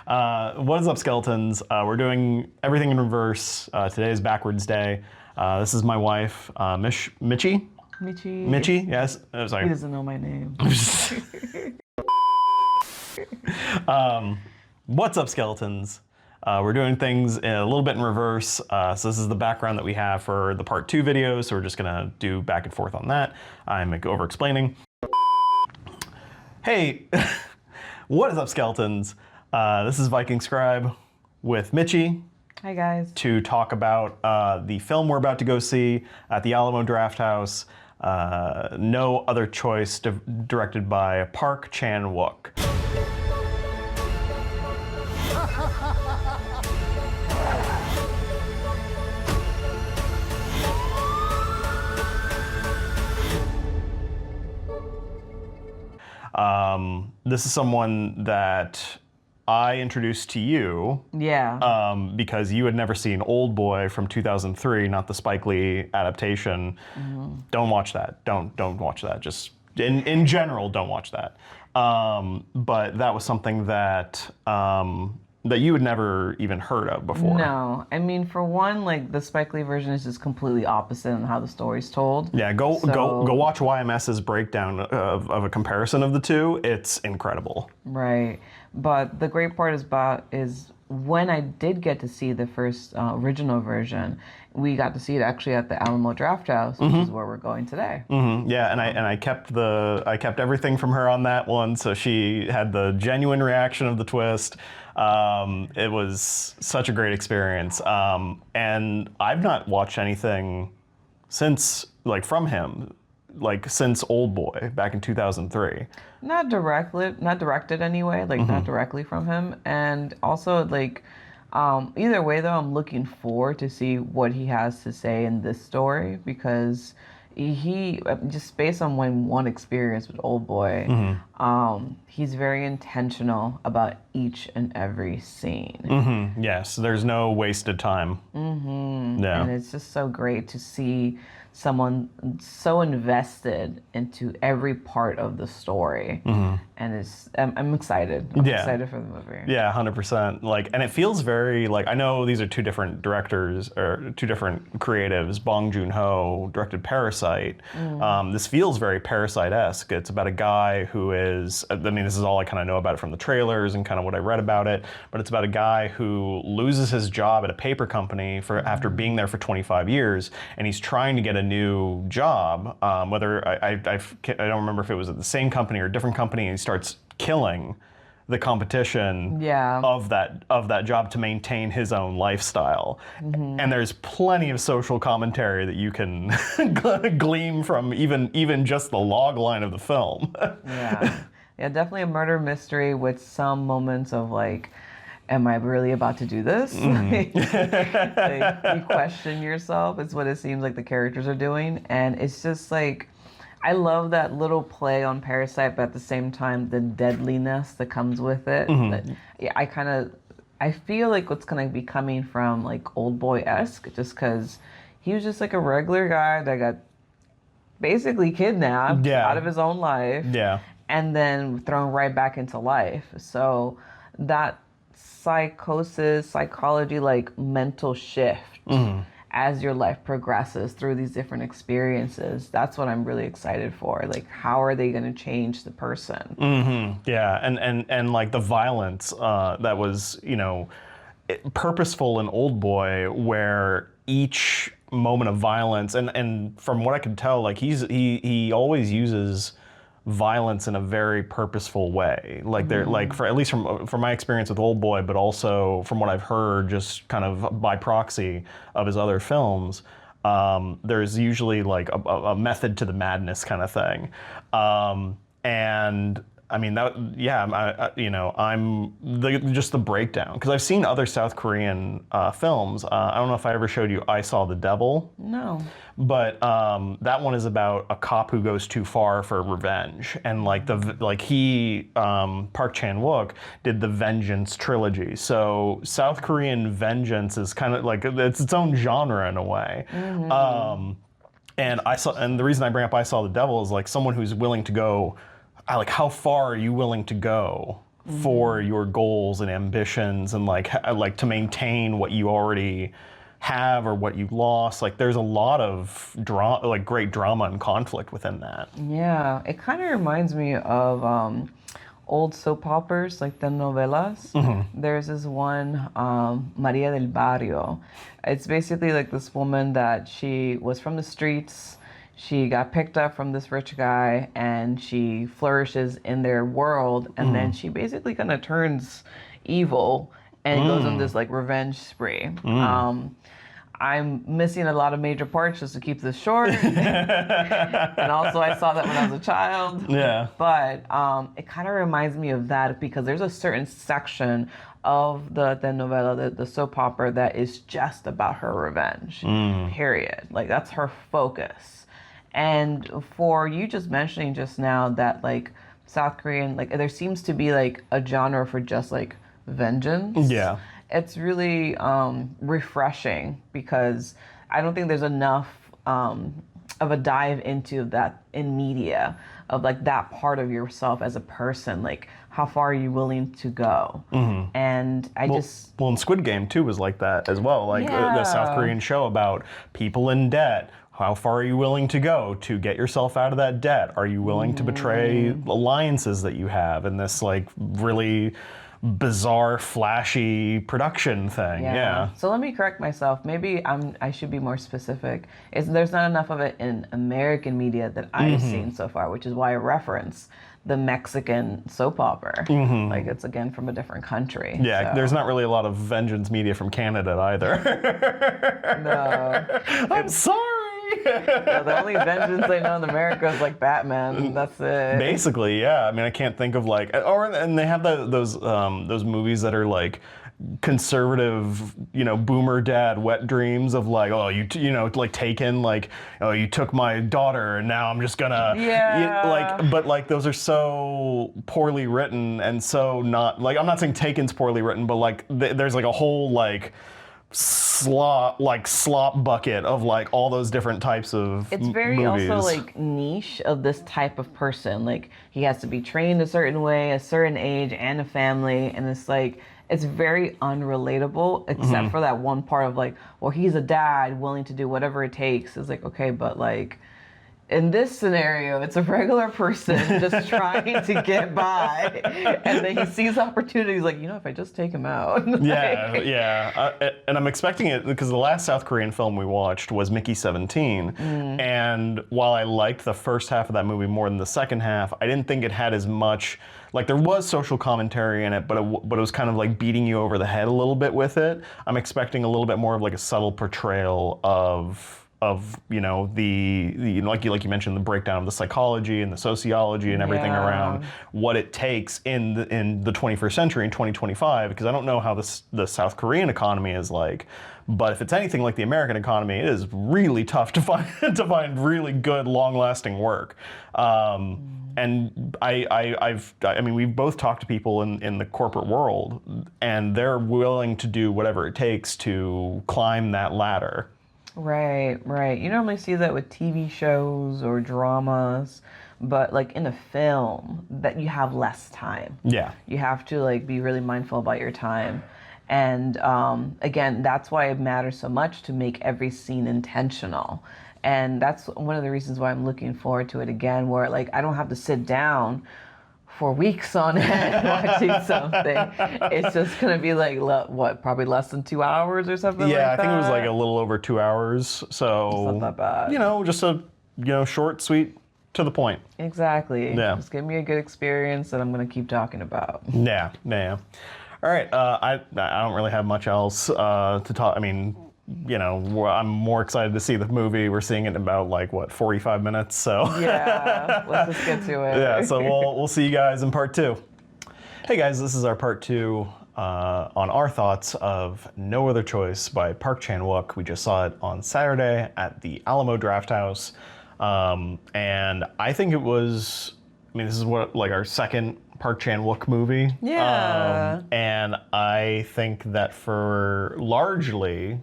What is up, skeletons? We're doing everything in reverse. Today is backwards day. This is my wife, Mitchie. Mitchie, yes. Oh, sorry. He doesn't know my name. What's up, skeletons? We're doing things a little bit in reverse. So this is the background that we have for the part 2 video. So we're just gonna do back and forth on that. I'm over explaining. Hey, what is up, skeletons? This is Viking Scribe with Mitchie. Hi guys. To talk about the film we're about to go see at the Alamo Drafthouse, No Other Choice, directed by Park Chan-wook. This is someone that I introduced to you. Yeah. Because you had never seen Old Boy from 2003, not the Spike Lee adaptation. Mm-hmm. Don't watch that. Don't watch that. Just in general, don't watch that. But that was something that that you had never even heard of before. No, I mean, for one, like the Spike Lee version is just completely opposite on how the story's told. Yeah, go watch YMS's breakdown of a comparison of the two. It's incredible. Right, but the great part is when I did get to see the first original version, we got to see it actually at the Alamo Drafthouse, which is where we're going today. Mm-hmm. Yeah, and I kept everything from her on that one, so she had the genuine reaction of the twist. It was such a great experience, and I've not watched anything since, like, from him, like since Old Boy back in 2003. Not directed anyway, like not directly from him, and also like. Either way, though, I'm looking forward to see what he has to say in this story, because he just based on one experience with Old Boy, he's very intentional about each and every scene. Mm-hmm. Yes, there's no wasted time. Yeah. And it's just so great to see someone so invested into every part of the story, and I'm excited. I'm excited for the movie. Yeah, 100%. Like, and it feels very like, I know these are two different directors or two different creatives. Bong Joon-ho directed Parasite. This feels very Parasite-esque. It's about a guy who is, I mean, this is all I kind of know about it from the trailers and kind of what I read about it, but it's about a guy who loses his job at a paper company after being there for 25 years, and he's trying to get a new job, whether I don't remember if it was at the same company or a different company, and he starts killing the competition of that job to maintain his own lifestyle. And there's plenty of social commentary that you can glean from even just the log line of the film. Yeah, definitely a murder mystery with some moments of like, am I really about to do this? Like, you question yourself. It's what it seems like the characters are doing. And it's just like, I love that little play on Parasite, but at the same time, the deadliness that comes with it. I feel like what's going to be coming from like Old Boy-esque, just because he was just like a regular guy that got basically kidnapped out of his own life. Yeah. And then thrown right back into life. So that psychology, like mental shift as your life progresses through these different experiences. That's what I'm really excited for. Like, how are they going to change the person? Yeah, and like the violence that was, purposeful in Old Boy, where each moment of violence, and from what I could tell, like he always uses violence in a very purposeful way, like they're like, for at least from my experience with Old Boy, but also from what I've heard just kind of by proxy of his other films, there's usually like a method to the madness kind of thing, and I mean that, just the breakdown, because I've seen other South Korean films. I don't know if I ever showed you I Saw the Devil. No. But that one is about a cop who goes too far for revenge, and like Park Chan-wook did the Vengeance trilogy. So South Korean vengeance is kind of like it's its own genre in a way. And the reason I bring up I Saw the Devil is like someone who's willing to go. Like, how far are you willing to go for your goals and ambitions, and like to maintain what you already have or what you lost. Like there's a lot of like great drama and conflict within that. Yeah, it kind of reminds me of old soap operas, like the novelas. There's this one, Maria del Barrio. It's basically like this woman that she was from the streets. She got picked up from this rich guy, and she flourishes in their world, and then she basically kind of turns evil and goes on this like revenge spree. I'm missing a lot of major parts just to keep this short. And also I saw that when I was a child. Yeah. But it kind of reminds me of that because there's a certain section of the novella, the soap opera, that is just about her revenge, period. Like that's her focus. And for you just mentioning just now that like South Korean, like there seems to be like a genre for just like vengeance. Yeah. It's really refreshing because I don't think there's enough of a dive into that in media of like that part of yourself as a person. Like how far are you willing to go? And well, and Squid Game too was like that as well. Like the South Korean show about people in debt. How far are you willing to go to get yourself out of that debt? Are you willing to betray alliances that you have in this like really bizarre, flashy production thing? Yeah. So let me correct myself. Maybe I should be more specific. There's not enough of it in American media that I've seen so far, which is why I reference the Mexican soap opera. Like it's again from a different country. Yeah, so. There's not really a lot of vengeance media from Canada either. No. I'm sorry. The only vengeance I know in America is like Batman. That's it. Basically, yeah. I mean, I can't think of like, and they have those movies that are like conservative, boomer dad wet dreams of like, oh, like Taken, like, oh, you took my daughter and now I'm just gonna, but like those are so poorly written and so not like, I'm not saying Taken's poorly written, but like there's like a whole like slop bucket of like all those different types of it's very movies. Also like niche of this type of person. Like he has to be trained a certain way, a certain age, and a family, and it's like it's very unrelatable except for that one part of like, well, he's a dad willing to do whatever it takes. It's like, okay, but like in this scenario, it's a regular person just trying to get by, and then he sees opportunities like, if I just take him out. And I'm expecting it because the last South Korean film we watched was Mickey 17, and while I liked the first half of that movie more than the second half, I didn't think it had as much. Like there was social commentary in it, but it was kind of like beating you over the head a little bit with it. I'm expecting a little bit more of like a subtle portrayal of the like you mentioned, the breakdown of the psychology and the sociology and everything around what it takes in the 21st century in 2025, because I don't know how the South Korean economy is like, but if it's anything like the American economy, it is really tough to find really good long-lasting work. And we've both talked to people in the corporate world, and they're willing to do whatever it takes to climb that ladder. Right. You normally see that with TV shows or dramas, but like in a film that you have less time. Yeah. You have to like be really mindful about your time. And again, that's why it matters so much to make every scene intentional. And that's one of the reasons why I'm looking forward to it again, where like I don't have to sit down for weeks on end watching something. It's just gonna be like probably less than 2 hours or something like that. Yeah, I think it was like a little over 2 hours. So it's not that bad. Just a short, sweet, to the point. Exactly. Yeah. Just give me a good experience that I'm gonna keep talking about. Yeah. All right. I don't really have much else to talk. I mean, I'm more excited to see the movie. We're seeing it in about 45 minutes. So yeah, let's just get to it. Yeah. So we'll see you guys in part 2. Hey guys, this is our part 2 on our thoughts of No Other Choice by Park Chan-wook. We just saw it on Saturday at the Alamo Drafthouse, and I think it was. This is our second Park Chan-wook movie. Yeah. And I think that for largely,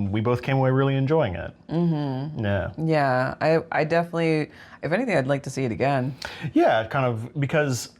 we both came away really enjoying it. Mm-hmm. Yeah. Yeah, I definitely, if anything, I'd like to see it again. Yeah, kind of, because,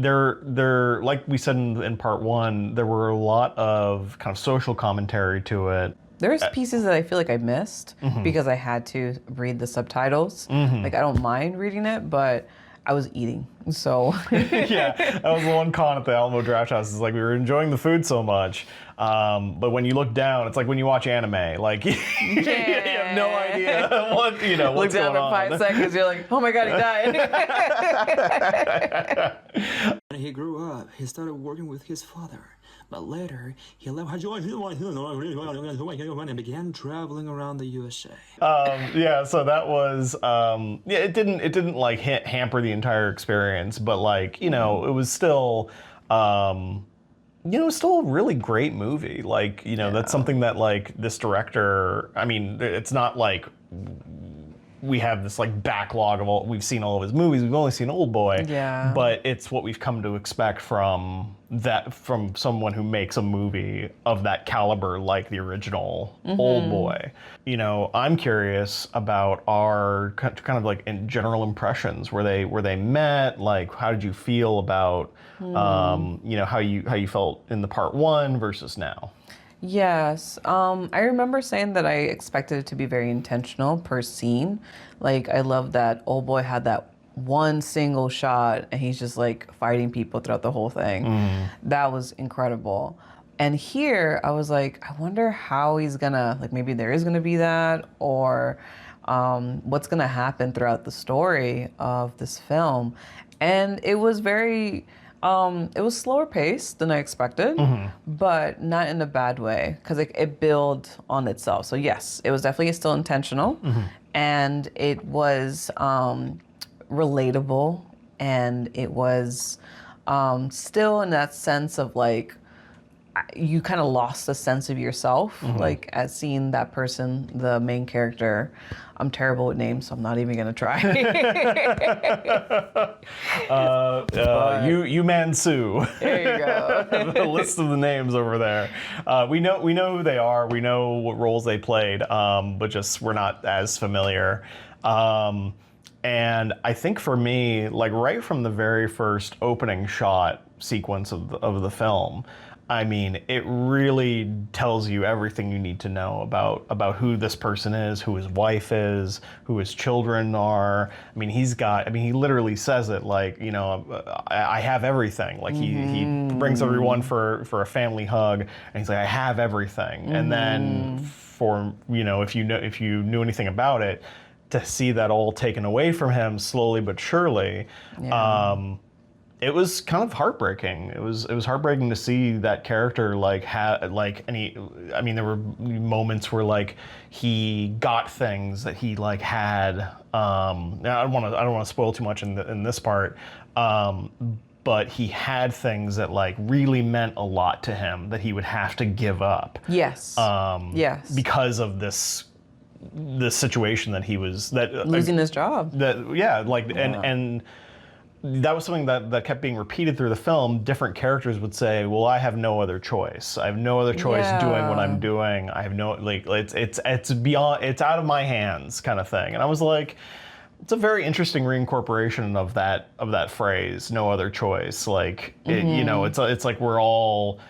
there, like we said in part one, there were a lot of kind of social commentary to it. There's pieces that I feel like I missed because I had to read the subtitles. Like, I don't mind reading it, but I was eating, so. Yeah, that was the one con at the Alamo Drafthouse. Is like we were enjoying the food so much, but when you look down, it's like when you watch anime. Like you have no idea what what's Look down going for on. 5 seconds, you're like, oh my god, he died. When he grew up, he started working with his father. But later, he left and began traveling around the USA. Yeah, so that was it didn't like hamper the entire experience, but like it was still still a really great movie. Like that's something that like this director. I mean, it's not like we have this like backlog of we've seen all of his movies. We've only seen Old Boy, but it's what we've come to expect from someone who makes a movie of that caliber, like the original Old Boy. I'm curious about our kind of like in general impressions. Were they met? Like, how did you feel about how you felt in the part one versus now? Yes. I remember saying that I expected it to be very intentional per scene. Like, I love that Old Boy had that one single shot and he's just like fighting people throughout the whole thing. That was incredible. And here I was like, I wonder how he's gonna, like, maybe there is gonna be that, or what's gonna happen throughout the story of this film. And it was very... it was slower paced than I expected, but not in a bad way, because it built on itself. So yes, it was definitely still intentional, and it was relatable, and it was still in that sense of like, you kind of lost a sense of yourself, like as seeing that person, the main character. I'm terrible with names, so I'm not even gonna try. You Man Sue. There you go. The list of the names over there. We know who they are. We know what roles they played, but just we're not as familiar. And I think for me, like right from the very first opening shot sequence of the film, I mean, it really tells you everything you need to know about who this person is, who his wife is, who his children are. I mean, he literally says it like, I have everything. Like he brings everyone for a family hug, and he's like, I have everything. And then for, if you knew anything about it, to see that all taken away from him slowly but surely, it was kind of heartbreaking. It was heartbreaking to see that character I mean, there were moments where like he got things that he like had. I don't want to spoil too much in this part, but he had things that like really meant a lot to him that he would have to give up. Yes. Yes. Because of this situation that he was losing his job. And that was something that kept being repeated through the film. Different characters would say, well, I have no other choice. I have no other choice doing what I'm doing. I have no, like, it's beyond, it's out of my hands kind of thing. And I was like, it's a very interesting reincorporation of that phrase, no other choice. Like, it's like we're all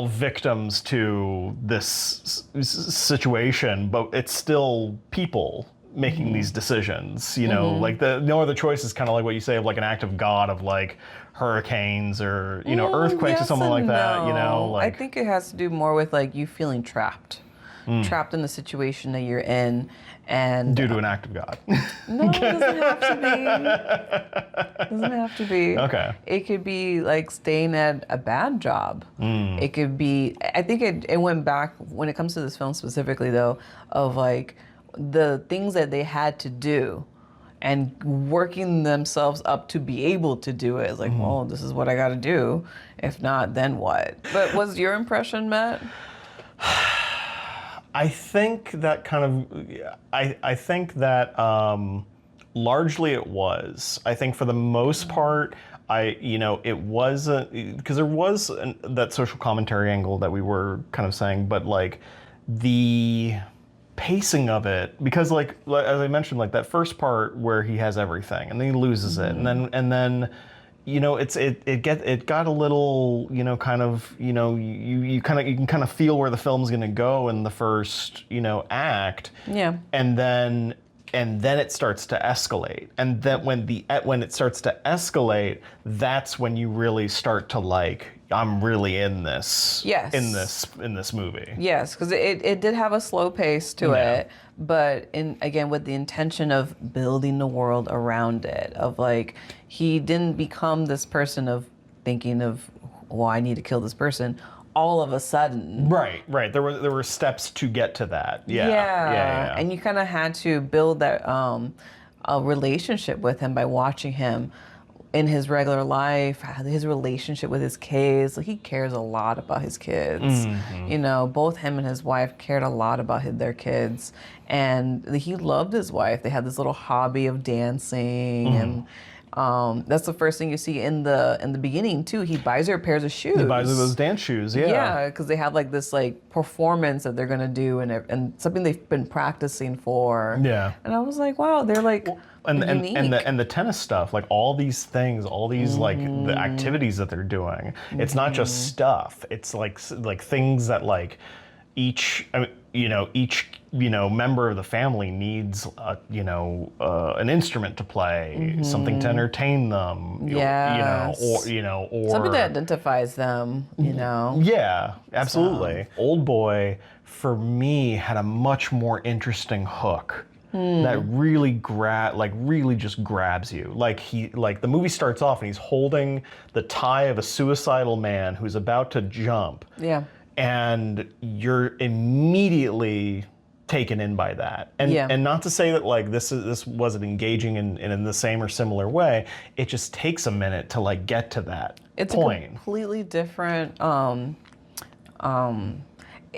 victims to this situation, but it's still people making these decisions, like the no other choice is kind of like what you say of like an act of God, of like hurricanes or earthquakes or something like that. I think it has to do more with like you feeling trapped in the situation that you're in, and due to an act of God. No, it doesn't have to be. Doesn't have to be. Okay. It could be like staying at a bad job. It could be. I think it went back when it comes to this film specifically, though, of like the things that they had to do and working themselves up to be able to do it. It's like, well, this is what I got to do. If not, then what? But what's your impression, Matt? I think that I think that largely it was. I think for the most part, it wasn't, because there was that social commentary angle that we were kind of saying, but like the pacing of it, because like as I mentioned, like that first part where he has everything and then he loses it, and then it got a little, kind of, you can kind of feel where the film's going to go in the first, act. Yeah. And then it starts to escalate. And then when it starts to escalate, that's when you really start to like, I'm really in this. Yes. In this movie. Yes, because it did have a slow pace to it, but again with the intention of building the world around it. Of like, he didn't become this person of thinking of, well, I need to kill this person all of a sudden. Right. There were steps to get to that. Yeah. And you kind of had to build that a relationship with him by watching him in his regular life, his relationship with his kids. Like, he cares a lot about his kids. Both him and his wife cared a lot about their kids, and he loved his wife. They had this little hobby of dancing, and that's the first thing you see in the beginning too. He buys her pairs of shoes. He buys her those dance shoes. Yeah, because they have like this like performance that they're gonna do, and something they've been practicing for. Yeah. And I was like, wow, they're like. And the tennis stuff, like all these things, all these like the activities that they're doing. It's not just stuff. It's like things that like each member of the family needs an instrument to play, something to entertain them. Yes. Or something that identifies them. Yeah, absolutely. Old Boy for me had a much more interesting hook. That really just grabs you. Like the movie starts off and he's holding the tie of a suicidal man who's about to jump. Yeah. And you're immediately taken in by that. And not to say that like this wasn't engaging in the same or similar way. It just takes a minute to like get to that point. It's a completely different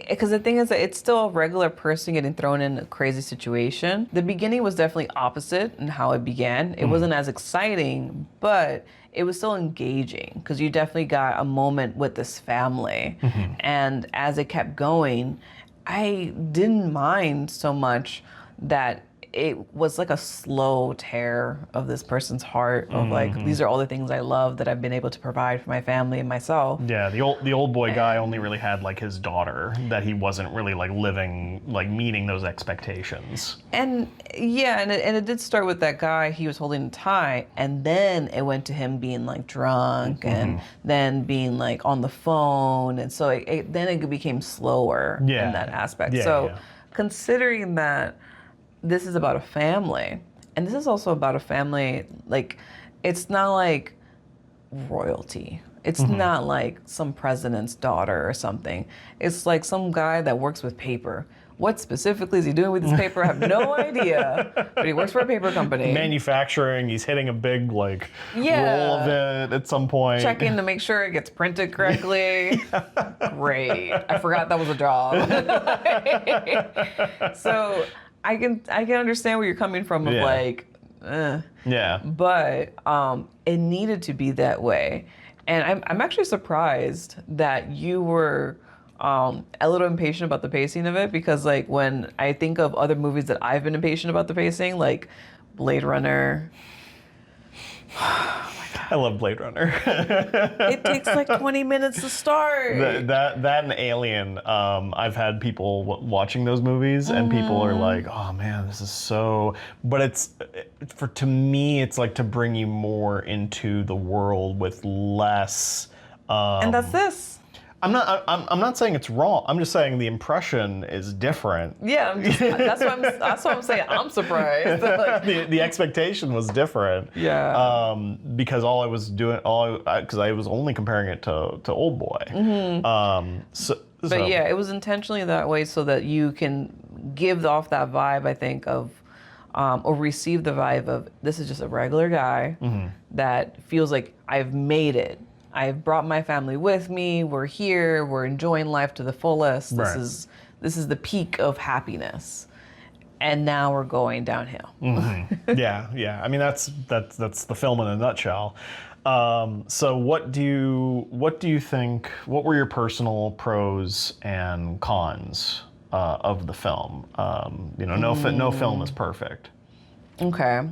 because the thing is that it's still a regular person getting thrown in a crazy situation. The beginning was definitely opposite in how it began. It wasn't as exciting, but it was still engaging because you definitely got a moment with this family. And as it kept going, I didn't mind so much that it was like a slow tear of this person's heart of like, these are all the things I love that I've been able to provide for my family and myself. Yeah, the old boy guy only really had like his daughter, that he wasn't really like living, like meeting those expectations. And yeah, and it did start with that guy, he was holding a tie, and then it went to him being like drunk and then being like on the phone. And so then it became slower in that aspect. Considering that this is about a family, and this is also about a family, like, it's not like royalty. It's not like some president's daughter or something. It's like some guy that works with paper. What specifically is he doing with his paper? I have no idea, but he works for a paper company. Manufacturing, he's hitting a big like roll of it at some point. Checking to make sure it gets printed correctly. Great. I forgot that was a job. So I can understand where you're coming from of like, but it needed to be that way. And I'm actually surprised that you were a little impatient about the pacing of it, because like when I think of other movies that I've been impatient about the pacing, like Blade Runner. I love Blade Runner. It takes like 20 minutes to start. That and Alien. I've had people watching those movies, and people are like, "Oh man, this is so." But to me, it's like to bring you more into the world with less. And that's this. I'm not saying it's wrong. I'm just saying the impression is different. Yeah, that's what I'm saying. I'm surprised. Like, the expectation was different. Yeah. Because all I was doing, because I was only comparing it to Old Boy. But yeah, it was intentionally that way so that you can give off that vibe, I think, of, or receive the vibe of, this is just a regular guy that feels like I've made it. I've brought my family with me. We're here. We're enjoying life to the fullest. Right. This is the peak of happiness, and now we're going downhill. Yeah. I mean, that's the film in a nutshell. So what do you think? What were your personal pros and cons of the film? No film is perfect. Okay.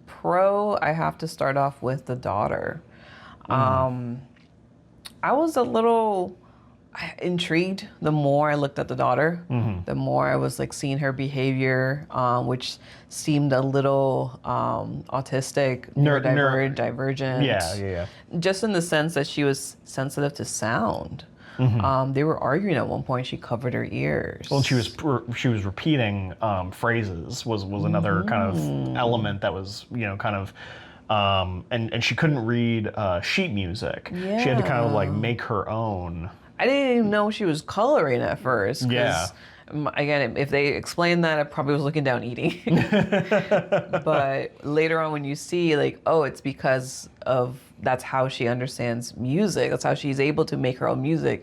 Pro, I have to start off with the daughter. I was a little intrigued the more I looked at the daughter, the more I was like seeing her behavior, which seemed a little autistic, neurodivergent. Yeah. Just in the sense that she was sensitive to sound. They were arguing at one point. She covered her ears. Well, she was repeating phrases was another kind of element that was kind of. And she couldn't read sheet music. Yeah. She had to kind of like make her own. I didn't even know she was coloring at first. 'Cause, Yeah. Again, if they explained that, I probably was looking down eating. But later on, when you see like, oh, it's because of that's how she understands music. That's how she's able to make her own music.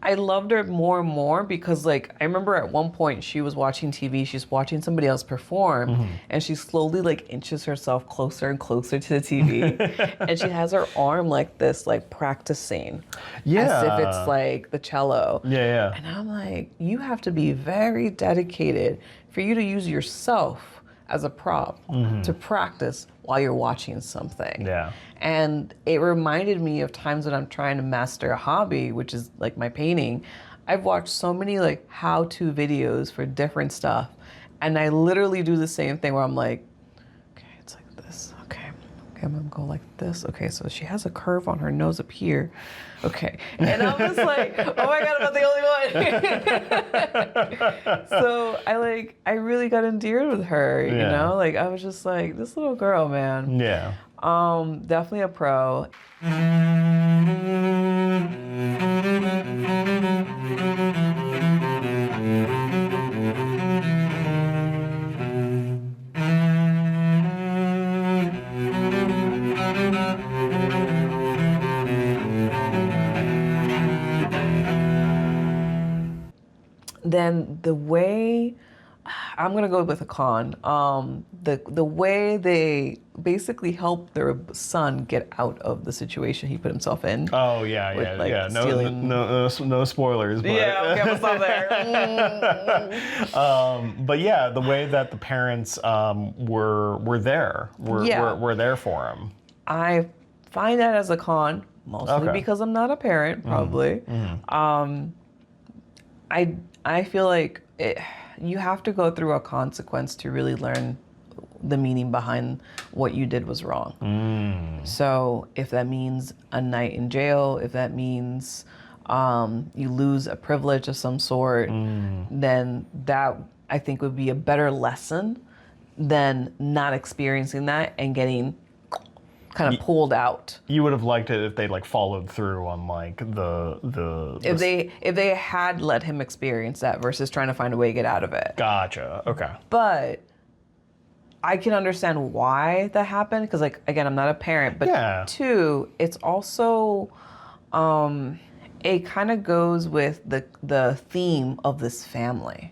I loved her more and more because, like, I remember at one point she was watching TV, she's watching somebody else perform, and she slowly, like, inches herself closer and closer to the TV. And she has her arm like this, like, practicing. As if it's, like, the cello. Yeah. And I'm like, you have to be very dedicated for you to use yourself as a prop to practice while you're watching something. Yeah. And it reminded me of times when I'm trying to master a hobby, which is like my painting. I've watched so many like how-to videos for different stuff. And I literally do the same thing where I'm like, okay, it's like this. Okay, I'm gonna go like this. Okay, so she has a curve on her nose up here. Okay. And I'm just like, oh my God, I'm not the only one. So I really got endeared with her, you know? Like I was just like, this little girl, man. Yeah. Definitely a pro. Then the way, I'm gonna go with a con. The way they basically helped their son get out of the situation he put himself in. Oh yeah. No spoilers. But. Yeah, okay, I'm gonna stop there. But yeah, the way that the parents were there, were there for him. I find that as a con, mostly because I'm not a parent, probably. I feel like you have to go through a consequence to really learn the meaning behind what you did was wrong. So if that means a night in jail, if that means you lose a privilege of some sort, then that I think would be a better lesson than not experiencing that and getting kind of pulled out. You would have liked it if they like followed through on like the if they had let him experience that versus trying to find a way to get out of it. Gotcha. Okay. But I can understand why that happened because, like, again, I'm not a parent, but two, it's also it kind of goes with the theme of this family,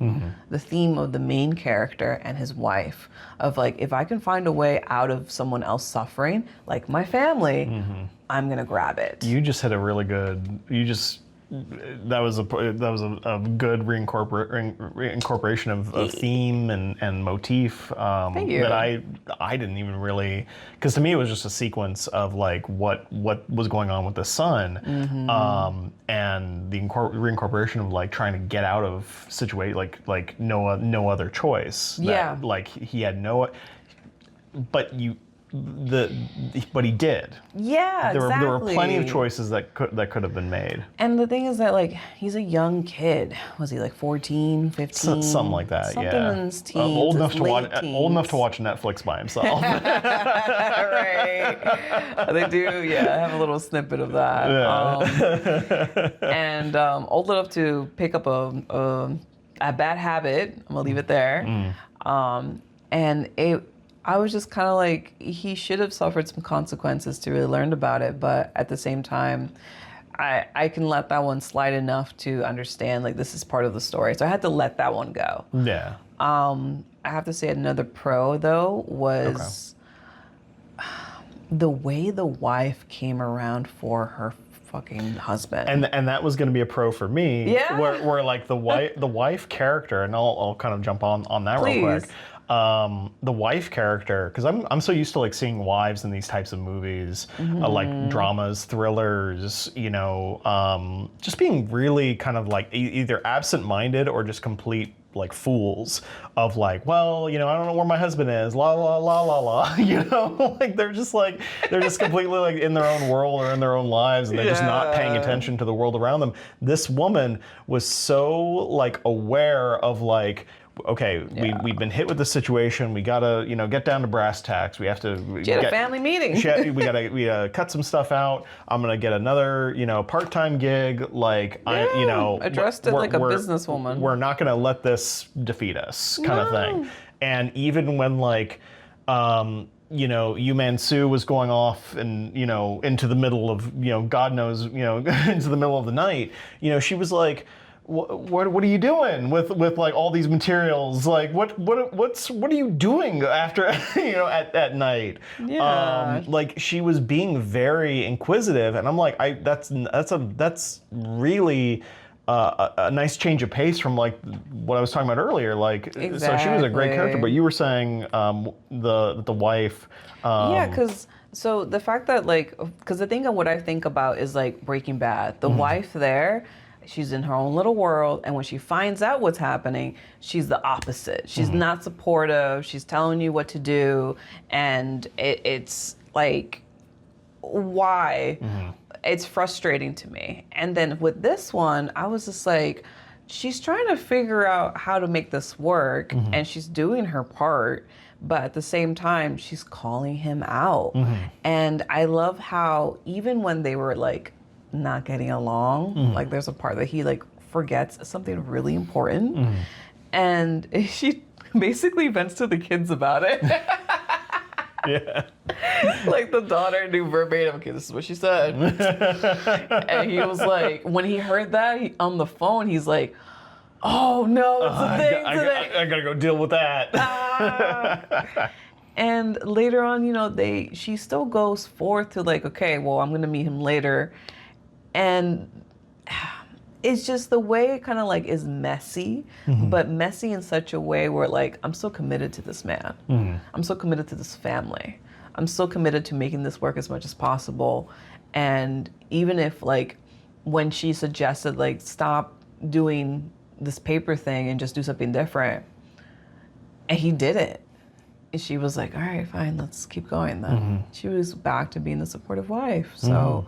the theme of the main character and his wife of like, if I can find a way out of someone else suffering, like my family, I'm gonna grab it. You just hit a really good. That was a good reincorporation of theme and motif that I didn't even really, because to me it was just a sequence of like what was going on with the son, and the reincorporation of like trying to get out of situation like no other choice. Like he had no, but he did. Yeah, there exactly. There were plenty of choices that could have been made. And the thing is that, like, he's a young kid. Was he like 14, 15? Something like that, something yeah. in his teens, Old enough to watch Netflix by himself. Right. They do, have a little snippet of that. And old enough to pick up a bad habit. I'm gonna leave it there. And I was just kind of like, he should have suffered some consequences to really learn about it. But at the same time, I can let that one slide enough to understand, like, this is part of the story. So I had to let that one go. Yeah. I have to say another pro, though, was the way the wife came around for her fucking husband. And that was going to be a pro for me. Yeah. Where like the wife character, and I'll kind of jump on that real quick. the wife character, because I'm so used to like seeing wives in these types of movies, like dramas, thrillers, you know, just being really kind of like either absent-minded or just complete like fools of like, well, you know, I don't know where my husband is, la la la la la, you know, like they're just completely like in their own world or in their own lives, and they're just not paying attention to the world around them. This woman was so like aware of like, okay, we've been hit with this situation. We gotta, you know, get down to brass tacks. We have to. She had a family meeting. We gotta cut some stuff out. I'm gonna get another, you know, part-time gig. Like you know, addressed it like a businesswoman. We're not gonna let this defeat us, kind of thing. And even when like, you know, Yu Man Su was going off and, you know, into the middle of, you know, God knows, you know, into the middle of the night, you know, she was like, what are you doing with like all these materials? Like what are you doing after, you know, at night? Yeah. Like she was being very inquisitive, and I'm like, that's really a nice change of pace from like what I was talking about earlier. Like, exactly. So she was a great character, but you were saying the wife. Yeah, because so the fact that like, because the thing of what I think about is like Breaking Bad, the wife there. She's in her own little world, and when she finds out what's happening, she's the opposite. She's not supportive. She's telling you what to do, and it's like, why? It's frustrating to me. And then with this one, I was just like, she's trying to figure out how to make this work, and she's doing her part, but at the same time, she's calling him out. And I love how even when they were like, not getting along, like there's a part that he like forgets something really important, and she basically vents to the kids about it. Yeah. Like the daughter knew verbatim, okay, this is what she said. And he was like, when he heard that on the phone, he's like, oh no, it's a thing today. I gotta go deal with that. And later on, you know, she still goes forth to like, okay, well, I'm gonna meet him later. And it's just the way it kind of like is messy, but messy in such a way where like, I'm so committed to this man. I'm so committed to this family. I'm so committed to making this work as much as possible. And even if like, when she suggested like, stop doing this paper thing and just do something different, and he did it. And she was like, all right, fine, let's keep going then. She was back to being the supportive wife. So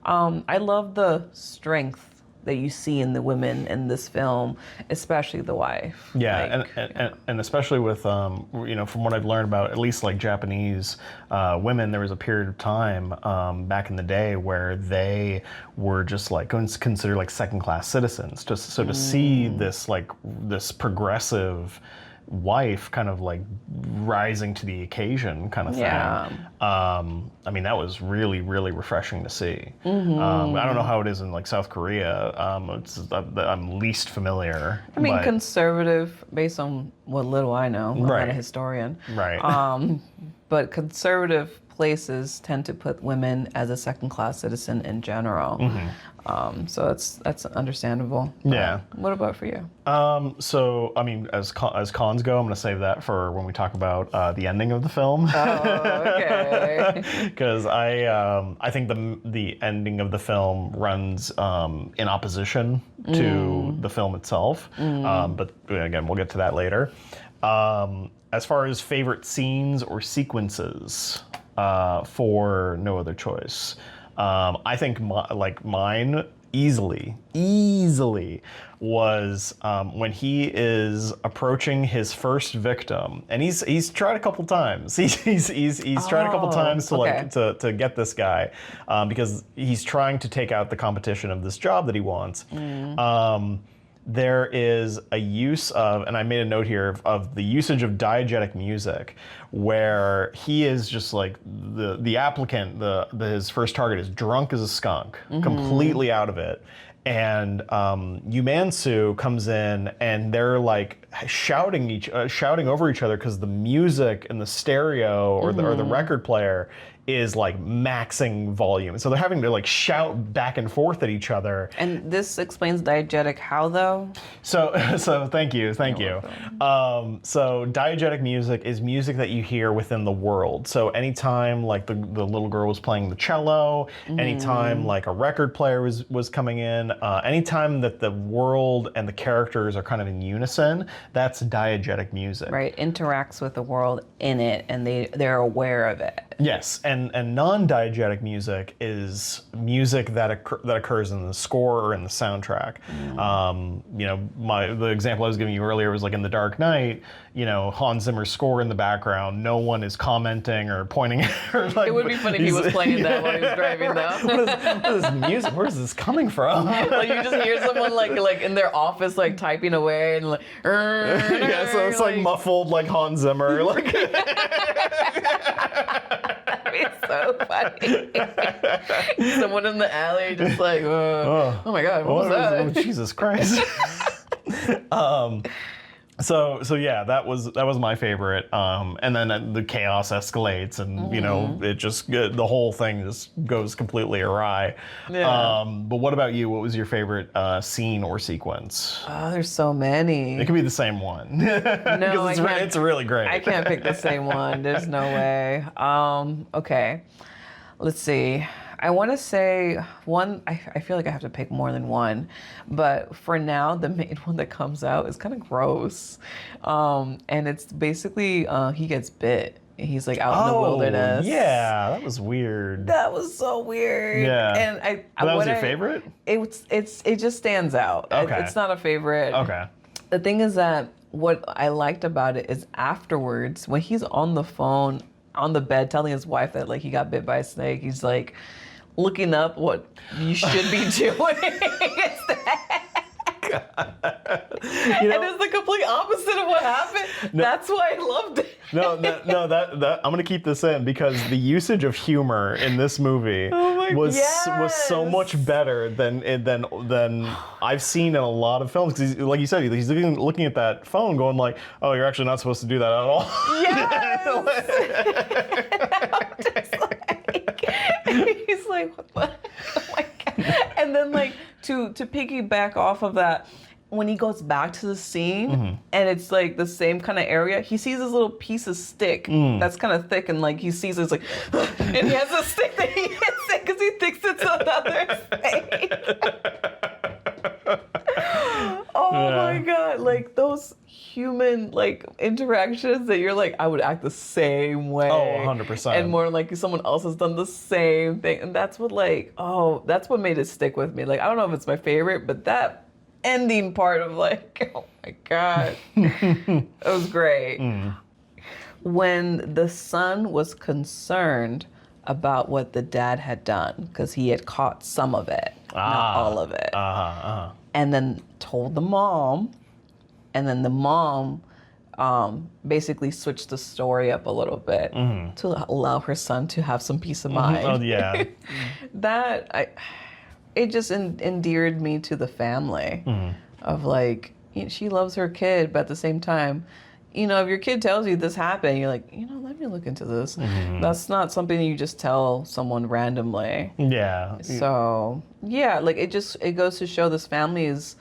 I love the strength that you see in the women in this film, especially the wife. Yeah, like, and especially with, you know, from what I've learned about at least like Japanese women, there was a period of time back in the day where they were just like considered like second-class citizens. So to see this like this progressive wife kind of like rising to the occasion kind of thing. Yeah. I mean, that was really, really refreshing to see. I don't know how it is in like South Korea. I'm least familiar. I mean, conservative, based on what little I know. I'm not a historian. Right. But conservative places tend to put women as a second-class citizen in general. So that's understandable. Yeah. What about for you? So, I mean, as cons go, I'm going to save that for when we talk about the ending of the film. Oh, okay. Because I think the ending of the film runs in opposition to the film itself. But again, we'll get to that later. As far as favorite scenes or sequences for No Other Choice, I think mine easily was when he is approaching his first victim, and he's tried a couple times. He's tried a couple times to to get this guy because he's trying to take out the competition of this job that he wants. There is a use of, and I made a note here of the usage of diegetic music, where he is just like the applicant, his first target is drunk as a skunk, completely out of it. And Yu Man Su comes in, and they're like shouting over each other because the music in the stereo or the record player is like maxing volume. So they're having to like shout back and forth at each other. And this explains diegetic how though? So thank you. You're So diegetic music is music that you hear within the world. So anytime like the little girl was playing the cello, anytime like a record player was coming in, anytime that the world and the characters are kind of in unison, that's diegetic music. Right, interacts with the world in it, and they're aware of it. Yes, and non-diegetic music is music that occurs in the score or in the soundtrack. You know, the example I was giving you earlier was like in The Dark Knight. You know, Hans Zimmer's score in the background. No one is commenting or pointing. Or like, It would be funny if he was playing that while he was driving, though. what is this music? Where is this coming from? Like you just hear someone like in their office like typing away and like. Yeah, so it's like muffled like Hans Zimmer. Like. That'd be so funny. Someone in the alley just like, oh my God, what was that? Oh, Jesus Christ. So yeah, that was my favorite. And then the chaos escalates, and you know, it just the whole thing just goes completely awry. Yeah. But what about you? What was your favorite scene or sequence? Oh, there's so many. It could be the same one. No, it's really great. I can't pick the same one. There's no way. Okay, let's see. I want to say one. I feel like I have to pick more than one, but for now, the main one that comes out is kind of gross, and it's basically he gets bit. He's like out in the wilderness. Yeah, that was weird. That was so weird. Yeah. And That was your favorite? It just stands out. Okay. It's not a favorite. Okay. The thing is that what I liked about it is afterwards when he's on the phone on the bed telling his wife that like he got bit by a snake, he's like looking up what you should be doing instead. You know, and it's the complete opposite of what happened. That's why I loved it. That I'm gonna keep this in because the usage of humor in this movie was so much better than I've seen in a lot of films. 'Cause like you said, he's looking at that phone, going like, "Oh, you're actually not supposed to do that at all." Yes. I'm just like, he's like, what? Oh my God. And then like to piggyback off of that, when he goes back to the scene and it's like the same kind of area, he sees this little piece of stick that's kind of thick, and like he sees it's like, and he has a stick that he hits it because he thinks it's another snake. Oh my God, like those human like interactions that you're like, I would act the same way. Oh, 100%. And more like someone else has done the same thing. And that's what like, that's what made it stick with me. Like, I don't know if it's my favorite, but that ending part of like, oh my God, it was great. When the son was concerned about what the dad had done, because he had caught some of it, not all of it, and then told the mom, and then the mom basically switched the story up a little bit to allow her son to have some peace of mind. Oh yeah. It just endeared me to the family of like, she loves her kid, but at the same time, you know, if your kid tells you this happened, you're like, you know, let me look into this. That's not something you just tell someone randomly. Yeah. So yeah, like it goes to show this family is,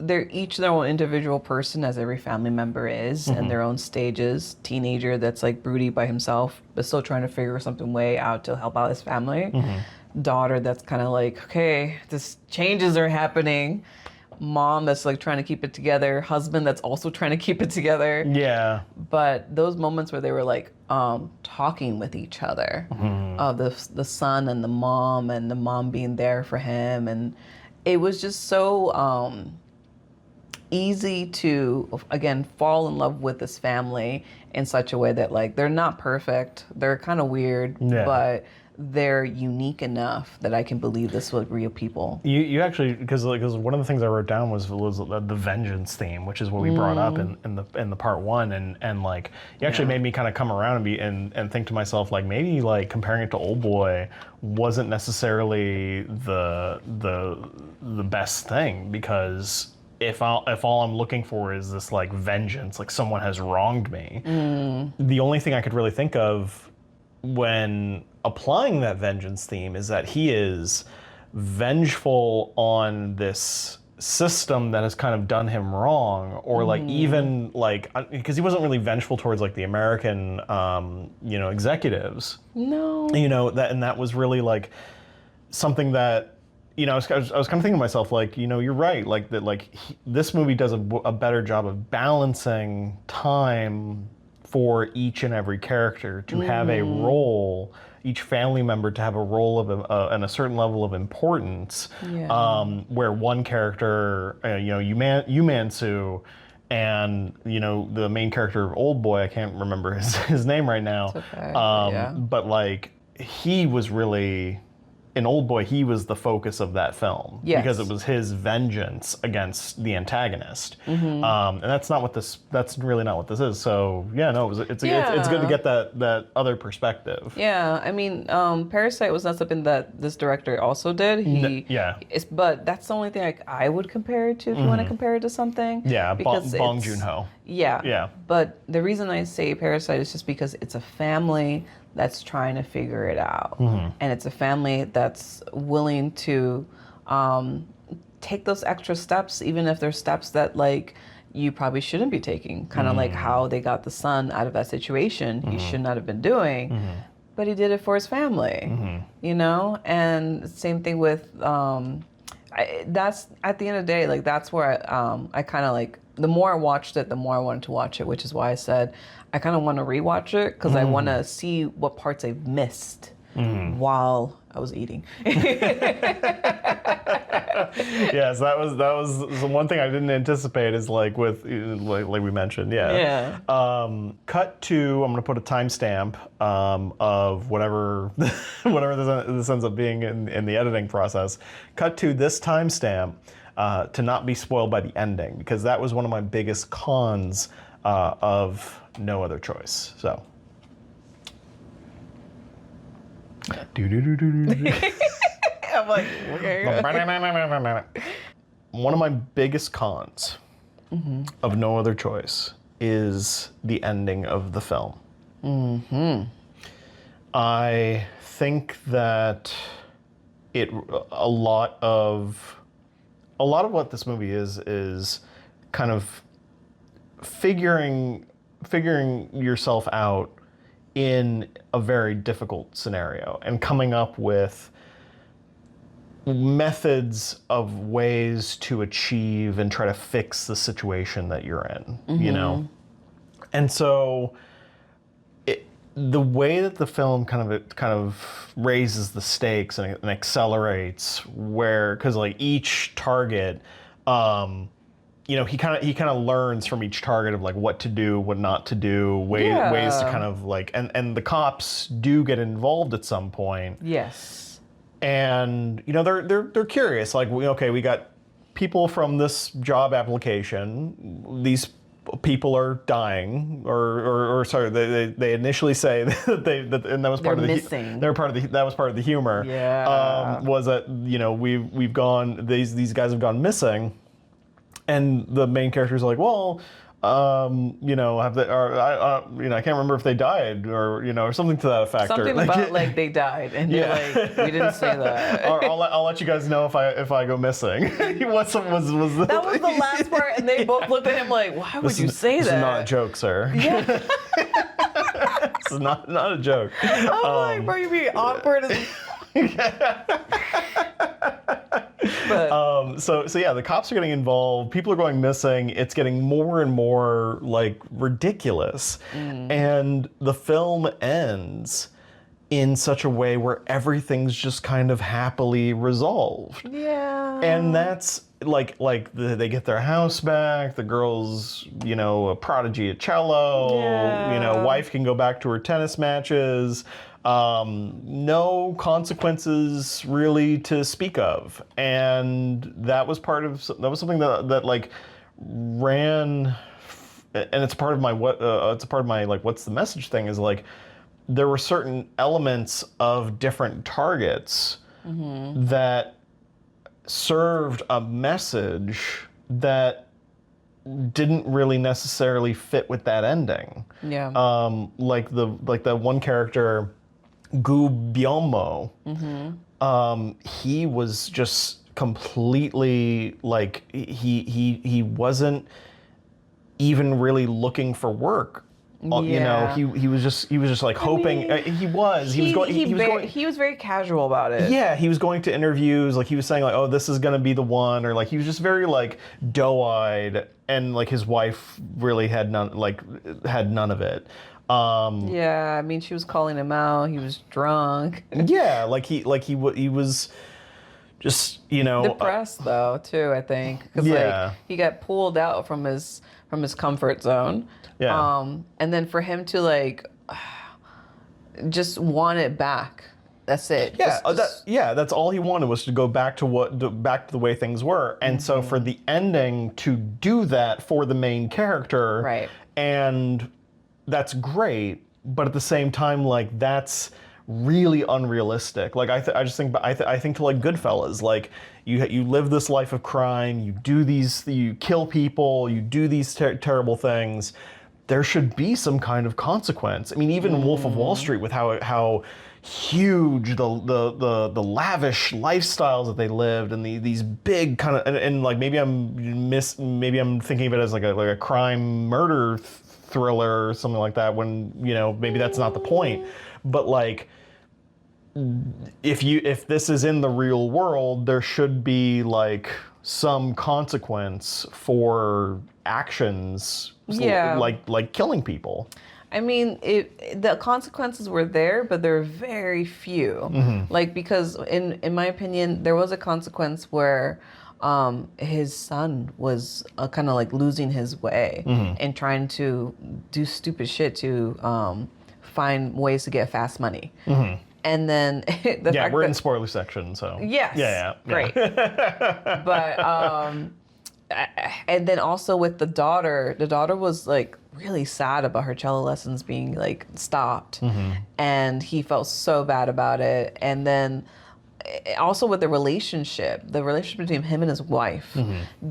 they're each their own individual person, as every family member is, and their own stages. Teenager that's like broody by himself, but still trying to figure something way out to help out his family. Daughter that's kind of like, okay, this changes are happening. Mom that's like trying to keep it together. Husband that's also trying to keep it together. Yeah. But those moments where they were like talking with each other, the son and the mom being there for him, and it was just so easy to again fall in love with this family in such a way that like they're not perfect, they're kind of weird, but they're unique enough that I can believe this was real people. You actually, because one of the things I wrote down was the vengeance theme, which is what we brought up in the part one, and like you actually made me kind of come around and think to myself like maybe like comparing it to Old Boy wasn't necessarily the best thing, because if all I'm looking for is this like vengeance, like someone has wronged me, the only thing I could really think of when applying that vengeance theme is that he is vengeful on this system that has kind of done him wrong, or like even like, because he wasn't really vengeful towards like the American executives, No. that was really like something that I was kind of thinking to myself, like, you're right, like that, like this movie does a better job of balancing time for each and every character to have a role, each family member to have a role of and a certain level of importance. Yeah. Where one character, Yumansu, and the main character of Old Boy, I can't remember his name right now. It's okay. Yeah. But like he was really. In Old Boy, he was the focus of that film, Yes. because it was his vengeance against the antagonist, and that's not what this. That's really not what this is. So yeah, no, it's good to get that other perspective. Yeah, I mean, Parasite was not something that this director also did. But that's the only thing I would compare it to, if you want to compare it to something. Yeah, because Bong Joon-ho. Yeah. Yeah. But the reason I say Parasite is just because it's a family that's trying to figure it out. And it's a family that's willing to take those extra steps, even if they're steps that like you probably shouldn't be taking. Kind of like how they got the son out of that situation he should not have been doing. But he did it for his family, And same thing with, that's at the end of the day, like that's where I kind of like, the more I watched it, the more I wanted to watch it, which is why I said I kind of want to rewatch it, because I want to see what parts I've missed while I was eating. Yes, that was the one thing I didn't anticipate, is like with like we mentioned, Yeah. Cut to, I'm gonna put a timestamp of whatever this ends up being in the editing process. Cut to this timestamp to not be spoiled by the ending, because that was one of my biggest cons of No Other Choice. So. I'm like, okay. One of my biggest cons of No Other Choice is the ending of the film. I think that a lot of what this movie is kind of figuring yourself out in a very difficult scenario and coming up with methods of ways to achieve and try to fix the situation that you're in, And so the way that the film kind of raises the stakes and accelerates, because like each target, he kind of learns from each target of like what to do, what not to do, ways to kind of like, and the cops do get involved at some point. Yes. And they're curious, like, okay, we got people from this job application. These people are dying, or sorry, they initially say and that was part of missing. That was part of the humor. Yeah. Was that we've gone, these guys have gone missing. And the main character's like, well, have they? Or I can't remember if they died, or something to that effect. Something about like they died, and you're like, we didn't say that. Or I'll let you guys know if I go missing. That was the last part, and they both looked at him like, why would you say that? This is not a joke, sir. Yeah. This is not a joke. I'm like, bro, you're being awkward as. But, so yeah, the cops are getting involved. People are going missing. It's getting more and more like ridiculous, and the film ends in such a way where everything's just kind of happily resolved. Yeah. And that's like they get their house back. The girl's a prodigy at cello. Yeah. Wife can go back to her tennis matches. No consequences really to speak of, and that was something that like ran, and it's part of my like what's the message thing, is like there were certain elements of different targets that served a message that didn't really necessarily fit with that ending. Yeah. Like the one character Gu Bianmo, he was just completely like he wasn't even really looking for work. You know, Yeah. he was just like hoping. He was going. He was very casual about it. Yeah, he was going to interviews. Like he was saying, like, "Oh, this is gonna be the one," or like he was just very like doe-eyed, and like his wife really had none of it. Yeah, I mean, she was calling him out. He was drunk. Yeah, he was just, you know, Depressed though, too, I think, because Yeah. like he got pulled out from his comfort zone. Yeah. And then for him to like just want it back. That's it. Yeah, Just- that's all he wanted was to go back to back to the way things were. And so for the ending to do that for the main character, Right. and that's great, but at the same time, like that's really unrealistic. Like I think to like Goodfellas, like you live this life of crime, you kill people, you do these terrible things. There should be some kind of consequence. I mean, even in Wolf of Wall Street, with how huge the lavish lifestyles that they lived, and these big kind of and like maybe I'm thinking of it as like a crime murder thriller or something like that, when, you know, maybe that's not the point, but like if this is in the real world, there should be like some consequence for actions, Yeah. like killing people. I mean, the consequences were there, but they're very few. Like, because in my opinion, there was a consequence where his son was kind of like losing his way and trying to do stupid shit to find ways to get fast money. And then the fact We're that, in spoiler section, so yes, yeah. great. But and then also with the daughter was like really sad about her cello lessons being like stopped, and he felt so bad about it. And then also with the relationship between him and his wife,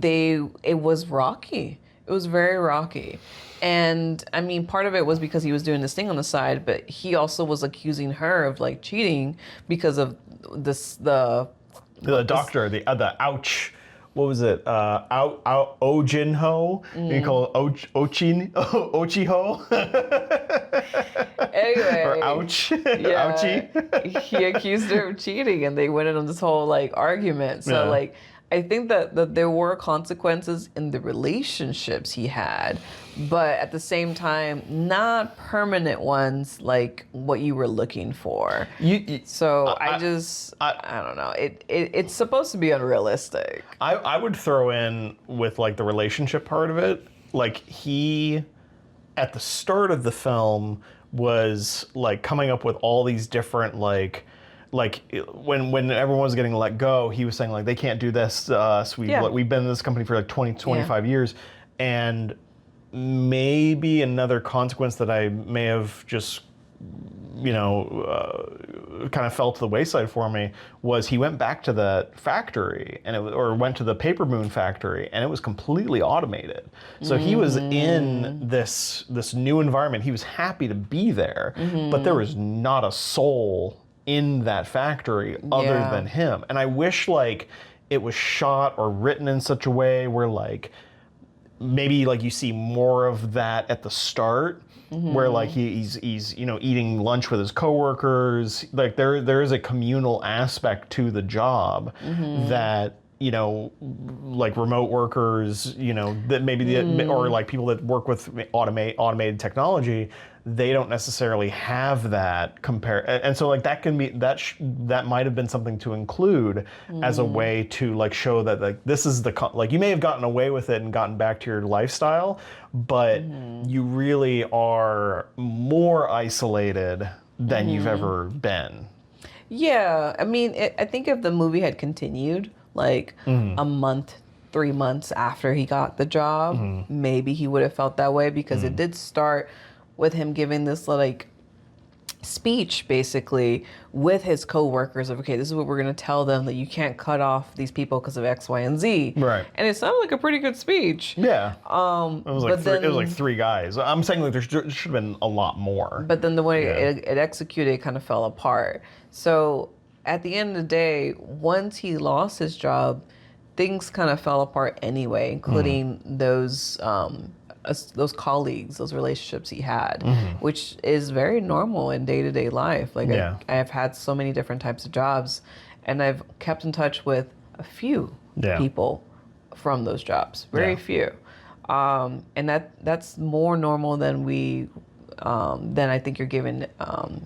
it was rocky. It was very rocky. And I mean, part of it was because he was doing this thing on the side, but he also was accusing her of like cheating because of the doctor, the ouch. What was it? Ojinho? You call it Ochiho? Anyway. Or ouch? Yeah, Ouchie? he accused her of cheating, and they went in on this whole like argument. So Yeah. like, I think that there were consequences in the relationships he had, but at the same time, not permanent ones like what you were looking for. So I don't know. It's supposed to be unrealistic. I would throw in with like the relationship part of it. Like he, at the start of the film, was like coming up with all these different like when everyone was getting let go, he was saying like, they can't do this to us. We've been in this company for like 25 years. And maybe another consequence that I may have just, you know, kind of fell to the wayside for me was he went back to the factory or went to the Paper Moon factory, and it was completely automated. So he was in this new environment. He was happy to be there, but there was not a soul in that factory other than him. And I wish like it was shot or written in such a way where like maybe like you see more of that at the start, where like he's you know, eating lunch with his coworkers. Like there is a communal aspect to the job that, you know, like remote workers, you know, that maybe or like people that work with automated technology, they don't necessarily have that and so like that can be that might have been something to include as a way to like show that like this is like you may have gotten away with it and gotten back to your lifestyle, but you really are more isolated than you've ever been. Yeah, I mean, I think if the movie had continued like a month, 3 months after he got the job, maybe he would have felt that way, because it did start with him giving this like speech basically with his coworkers of, okay, this is what we're going to tell them, that you can't cut off these people because of X, Y, and Z. Right. And it sounded like a pretty good speech. Yeah. It was like it was like 3 guys. I'm saying like there should have been a lot more. But then the way it executed kind of fell apart. So at the end of the day, once he lost his job, things kind of fell apart anyway, including those colleagues, those relationships he had, which is very normal in day-to-day life. Like I've had so many different types of jobs, and I've kept in touch with a few people from those jobs, very few. And that's more normal than than I think you're given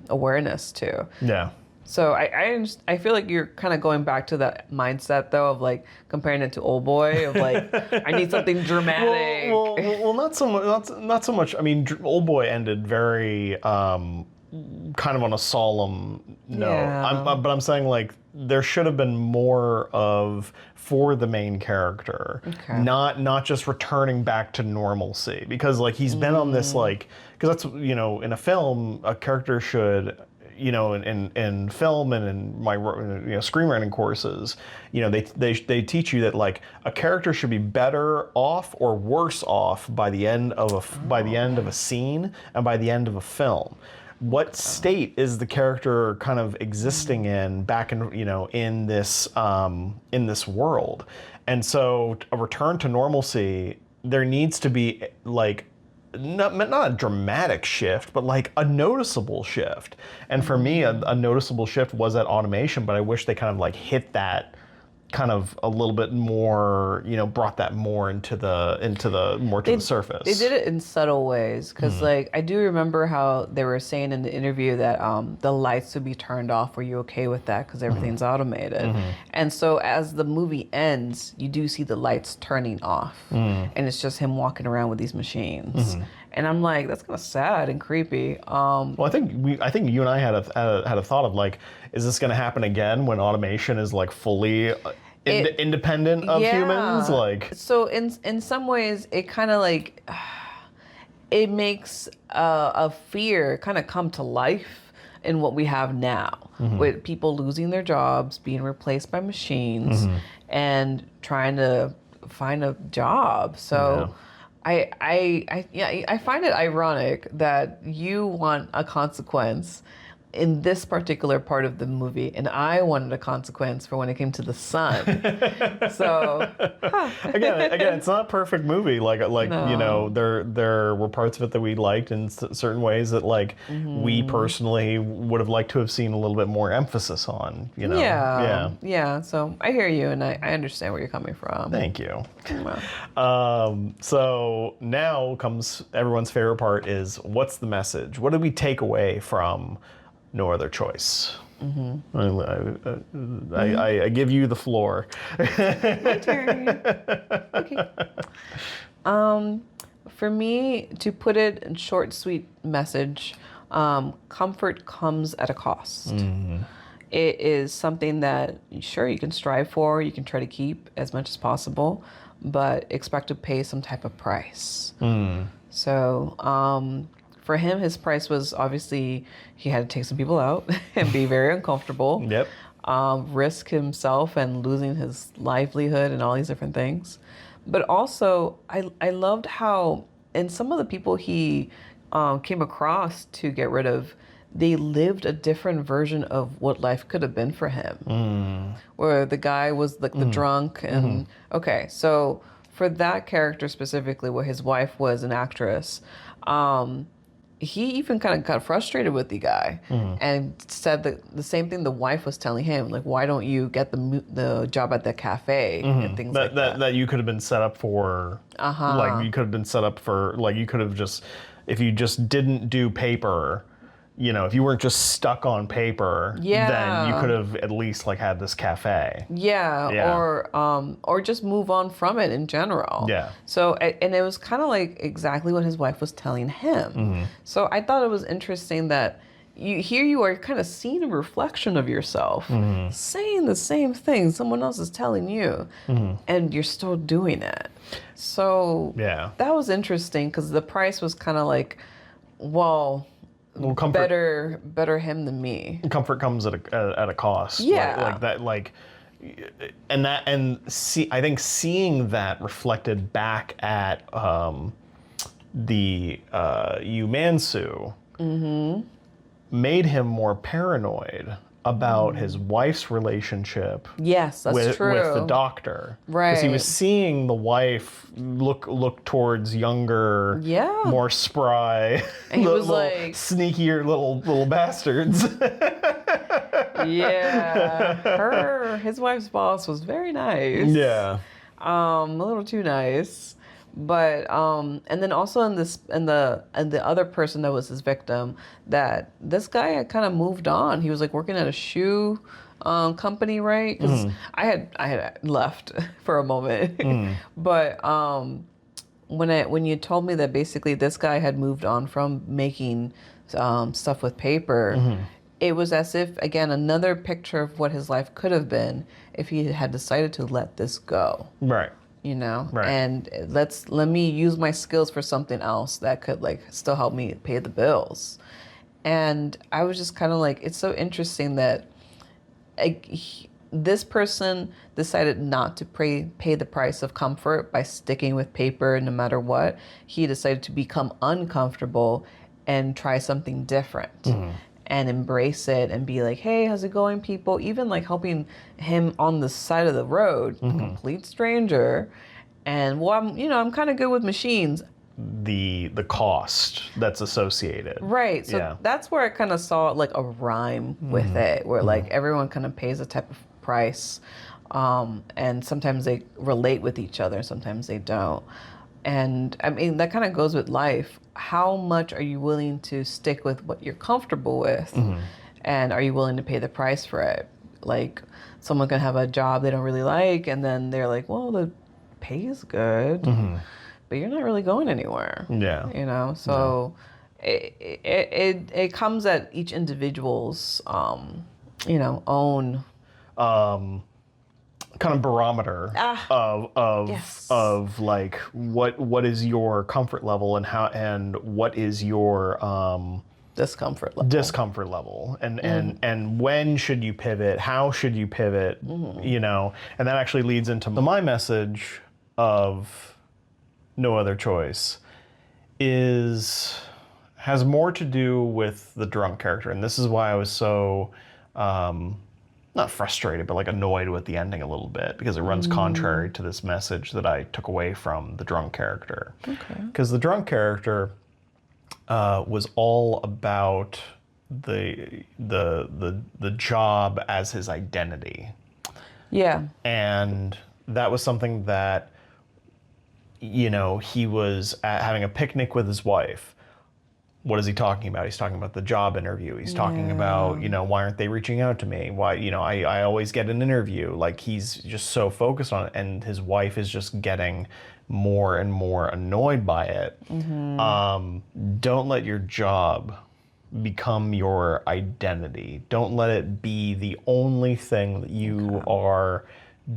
awareness to. Yeah. So I feel like you're kind of going back to that mindset though of like comparing it to Old Boy of like I need something dramatic. Well, not so much. Not so much. I mean, Old Boy ended very kind of on a solemn note. Yeah. But I'm saying like there should have been more of for the main character, not just returning back to normalcy, because like he's been on this like, because that's in a film a character should. In film and in my screenwriting courses, they teach you that like a character should be better off or worse off by the end of a scene and by the end of a film. What state is the character kind of existing in back in this world? And so a return to normalcy, there needs to be like not a dramatic shift, but like a noticeable shift. And for me, a noticeable shift was that automation, but I wish they kind of like hit that kind of a little bit more, brought that more to the surface. They did it in subtle ways, because like I do remember how they were saying in the interview that the lights would be turned off. Were you okay with that? Because everything's automated. And so as the movie ends, you do see the lights turning off, and it's just him walking around with these machines. And I'm like, that's kind of sad and creepy. Well, I think you and I had a thought of like, is this going to happen again when automation is like fully independent of humans? Like, so in some ways, it kind of like it makes a fear kind of come to life in what we have now, with people losing their jobs, being replaced by machines, and trying to find a job. So. I find it ironic that you want a consequence in this particular part of the movie, and I wanted a consequence for when it came to the sun. So again, it's not a perfect movie. No. There were parts of it that we liked in certain ways that like we personally would have liked to have seen a little bit more emphasis on. Yeah. So I hear you, and I understand where you're coming from. Thank you. Wow. So now comes everyone's favorite part: is what's the message? What did we take away from No Other Choice? I give you the floor. My turn. Okay. For me, to put it in short, sweet message, comfort comes at a cost. It is something that, sure, you can strive for, you can try to keep as much as possible, but expect to pay some type of price. So, for him, his price was obviously he had to take some people out and be very uncomfortable. Yep. Risk himself and losing his livelihood and all these different things. But also, I loved how, and some of the people he came across to get rid of, they lived a different version of what life could have been for him. Where the guy was like the drunk and, okay, so for that character specifically, where his wife was an actress, he even kind of got frustrated with the guy and said the same thing the wife was telling him, like, why don't you get the job at the cafe and things like that. That you could have been set up for, like you could have been set up for, like you could have just, if you just didn't do paper, if you weren't just stuck on paper, then you could have at least like had this cafe. Or just move on from it in general. Yeah. So, and it was kind of like exactly what his wife was telling him. So I thought it was interesting that you are kind of seeing a reflection of yourself, saying the same thing someone else is telling you, and you're still doing it. So that was interesting, because the price was kind of like, well, better him than me. Comfort comes at a cost. Yeah. Like that. Like, I think seeing that reflected back at the Yumansu made him more paranoid about his wife's relationship Yes, that's true. with the doctor. Right. Because he was seeing the wife look towards younger, more spry, and he was little like sneakier little bastards. His wife's boss was very nice. Yeah. A little too nice. But and then also in the other person that was his victim, that this guy had kind of moved on. He was like working at a shoe company, right? Because I had left for a moment, but when you told me that basically this guy had moved on from making stuff with paper, it was as if, again, another picture of what his life could have been if he had decided to let this go. Right. You know, Right. and let me use my skills for something else that could like still help me pay the bills. And I was just kind of like, it's so interesting that this person decided not to pay the price of comfort by sticking with paper no matter what. He decided to become uncomfortable and try something different. And embrace it and be like, hey, how's it going, people? Even like helping him on the side of the road, a complete stranger. And well, I'm kind of good with machines. The cost that's associated. Right. So that's where I kind of saw like a rhyme with it, where like everyone kind of pays a type of price. And sometimes they relate with each other, sometimes they don't. And I mean, that kind of goes with life. How much are you willing to stick with what you're comfortable with? And are you willing to pay the price for it? Like, someone can have a job they don't really like, and then they're like, well, the pay is good, but you're not really going anywhere. Yeah. You know? So it comes at each individual's, own... kind of barometer of like what is your comfort level and what is your discomfort level and when should you pivot, how should you pivot, and that actually leads into my message of No Other Choice has more to do with the drunk character, and this is why I was so not frustrated, but like annoyed with the ending a little bit, because it runs contrary to this message that I took away from the drunk character. Okay. Because the drunk character was all about the job as his identity. Yeah. And that was something that, he was having a picnic with his wife. What is he talking about? He's talking about the job interview. He's talking about, why aren't they reaching out to me? Why, I always get an interview. Like, he's just so focused on it. And his wife is just getting more and more annoyed by it. Don't let your job become your identity. Don't let it be the only thing that you are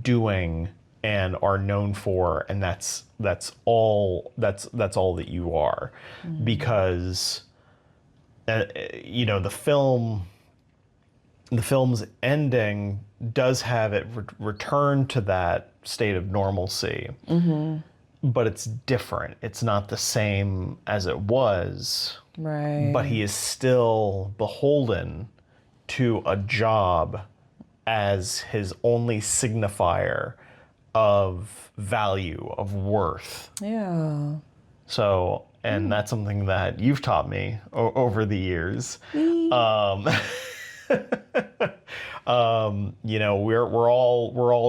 doing and are known for, and that's all that you are. Because the film's ending does have it return to that state of normalcy, but it's different. It's not the same as it was, right? But he is still beholden to a job as his only signifier of value, of worth. Yeah. So, and that's something that you've taught me over the years. We're all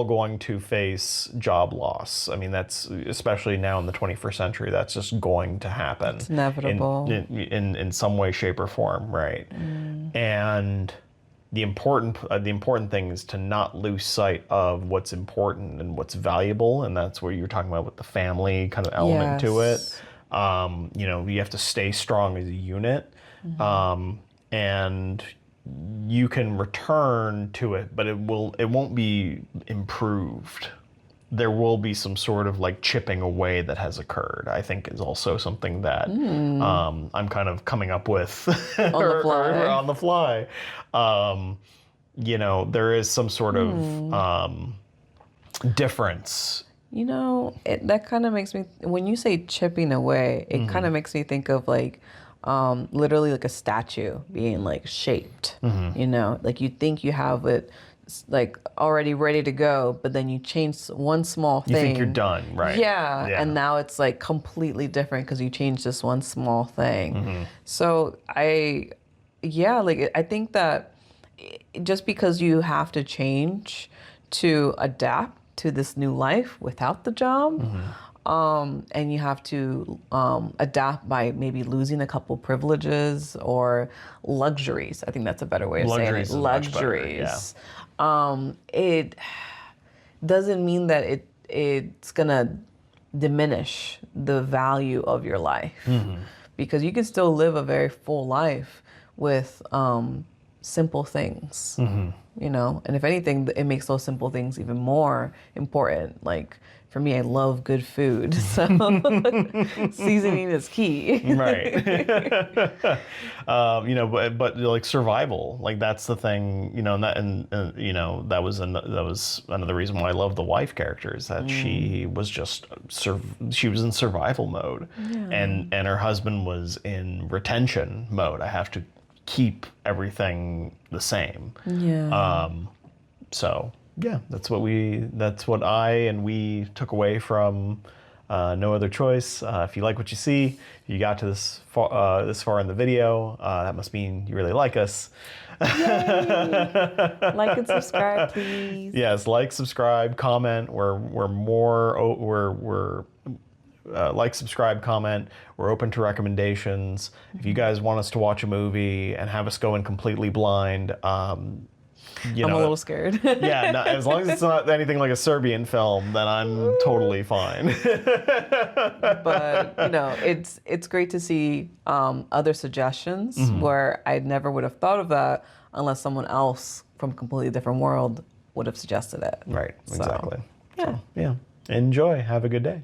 going to face job loss. I mean, that's, especially now in the 21st century, that's just going to happen. It's inevitable. In some way, shape, or form, right? And the important thing is to not lose sight of what's important and what's valuable, and that's where you're talking about with the family kind of element to it. You have to stay strong as a unit, and you can return to it, but it won't be improved. there will be some sort of like chipping away that has occurred, I think is also something that I'm kind of coming up with on the fly. You know, there is some sort of difference. You know, that kind of makes me, when you say chipping away, it kind of makes me think of like literally like a statue being like shaped, you know, like you think you have it like already ready to go, but then you change one small thing. You think you're done, right? Yeah, and now it's like completely different because you changed this one small thing. So I think that just because you have to change to adapt to this new life without the job, and you have to adapt by maybe losing a couple privileges or luxuries. I think that's a better way of saying it. Luxuries. It doesn't mean that it's gonna diminish the value of your life, because you can still live a very full life with simple things. You know, and if anything, it makes those simple things even more important. Like for me, I love good food, so seasoning is key. Right. You know, but like survival, like that's the thing. You know, and you know that was another reason why I love the wife character, is that she was just she was in survival mode, and her husband was in retention mode. I have to keep everything the same. So yeah, that's what I and we took away from No Other Choice. If you like what you see, if you got to this far in the video, that must mean you really like us. Like and subscribe, please. Yes, like, subscribe, comment. We're like, subscribe, comment. We're open to recommendations. If you guys want us to watch a movie and have us go in completely blind, I'm a little scared. Yeah, no, as long as it's not anything like a Serbian film, then I'm totally fine. But you know, it's great to see other suggestions where I never would have thought of that unless someone else from a completely different world would have suggested it. Right, exactly. Yeah. So, yeah. Enjoy. Have a good day.